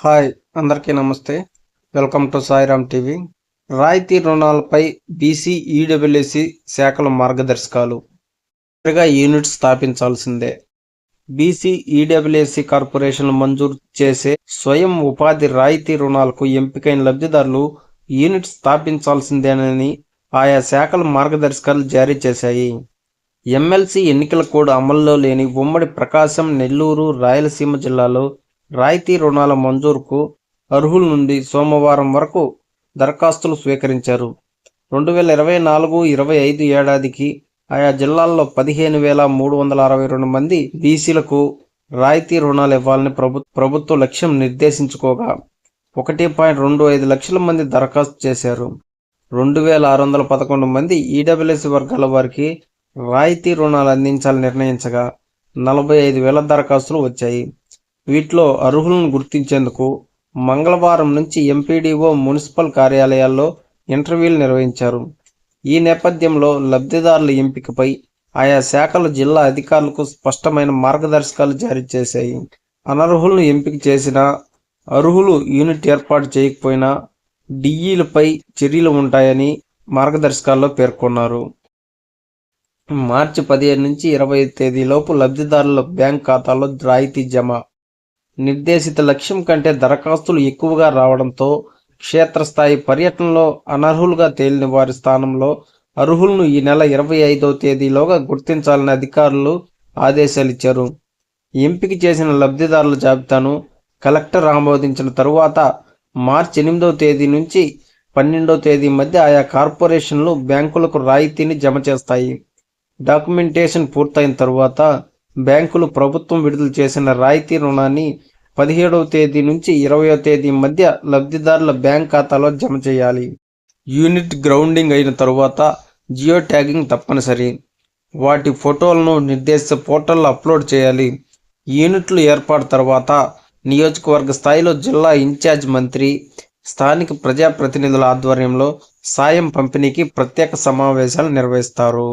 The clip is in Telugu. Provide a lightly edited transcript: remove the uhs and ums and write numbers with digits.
హాయ్ అందరికీ నమస్తే. Welcome to Sairam TV. రాయితీ రుణాలపై బీసీ ఈడబ్ల్యూసీ శాఖల మార్గదర్శకాలు. యూనిట్ స్థాపించాల్సిందే. బీసీ ఈడబ్ల్యూసీ కార్పొరేషన్లు మంజూరు చేసే స్వయం ఉపాధి రాయితీ రుణాలకు ఎంపికైన లబ్ధిదారులు యూనిట్ స్థాపించాల్సిందేనని ఆయా శాఖల మార్గదర్శకాలు జారీ చేశాయి. ఎమ్మెల్సీ ఎన్నికల కోడ్ అమల్లో లేని ఉమ్మడి ప్రకాశం, నెల్లూరు, రాయలసీమ జిల్లాలో రాయితీ రుణాల మంజూరుకు అర్హుల నుండి సోమవారం వరకు దరఖాస్తులు స్వీకరించారు. 2024-25 ఏడాదికి ఆయా జిల్లాల్లో 15,362 మంది బీసీలకు రాయితీ రుణాలు ఇవ్వాలని ప్రభుత్వ లక్ష్యం నిర్దేశించుకోగా 1.25 లక్షల మంది దరఖాస్తు చేశారు. 2,611 మంది ఈడబ్ల్యూసీ వర్గాల వారికి రాయితీ రుణాలు అందించాలని నిర్ణయించగా 45,000 దరఖాస్తులు వచ్చాయి. వీటిలో అర్హులను గుర్తించేందుకు మంగళవారం నుంచి ఎంపీడీఓ, మున్సిపల్ కార్యాలయాల్లో ఇంటర్వ్యూలు నిర్వహించారు. ఈ నేపథ్యంలో లబ్ధిదారుల ఎంపికపై ఆయా శాఖల జిల్లా అధికారులకు స్పష్టమైన మార్గదర్శకాలు జారీ చేశాయి. అనర్హులను ఎంపిక చేసినా, అర్హులు యూనిట్ ఏర్పాటు చేయకపోయినా డిఈలపై చర్యలు ఉంటాయని మార్గదర్శకాల్లో పేర్కొన్నారు. మార్చి 15 నుంచి 25 తేదీలోపు లబ్ధిదారుల బ్యాంక్ ఖాతాలో రాయితీ జమ. నిర్దేశిత లక్ష్యం కంటే దరఖాస్తులు ఎక్కువగా రావడంతో క్షేత్రస్థాయి పర్యటనలో అనర్హులుగా తేలిన వారి స్థానంలో అర్హులను ఈ నెల 25వ తేదీలోగా గుర్తించాలని అధికారులు ఆదేశాలిచ్చారు. ఎంపిక చేసిన లబ్ధిదారుల జాబితాను కలెక్టర్ ఆమోదించిన తరువాత మార్చి 8వ తేదీ నుంచి 12వ తేదీ మధ్య ఆయా కార్పొరేషన్లు బ్యాంకులకు రాయితీని జమ చేస్తాయి. డాక్యుమెంటేషన్ పూర్తయిన తరువాత బ్యాంకులు ప్రభుత్వం విడుదల చేసిన రాయితీ రుణాన్ని 17వ తేదీ నుంచి 20వ తేదీ మధ్య లబ్ధిదారుల బ్యాంక్ ఖాతాలో జమ చేయాలి. యూనిట్ గ్రౌండింగ్ అయిన తరువాత జియో ట్యాగింగ్ తప్పనిసరి. వాటి ఫోటోలను నిర్దేశిత పోర్టల్లో అప్లోడ్ చేయాలి. యూనిట్లు ఏర్పాటు తర్వాత నియోజకవర్గ స్థాయిలో జిల్లా ఇన్ఛార్జ్ మంత్రి, స్థానిక ప్రజాప్రతినిధుల ఆధ్వర్యంలో సాయం పంపిణీకి ప్రత్యేక సమావేశాలు నిర్వహిస్తారు.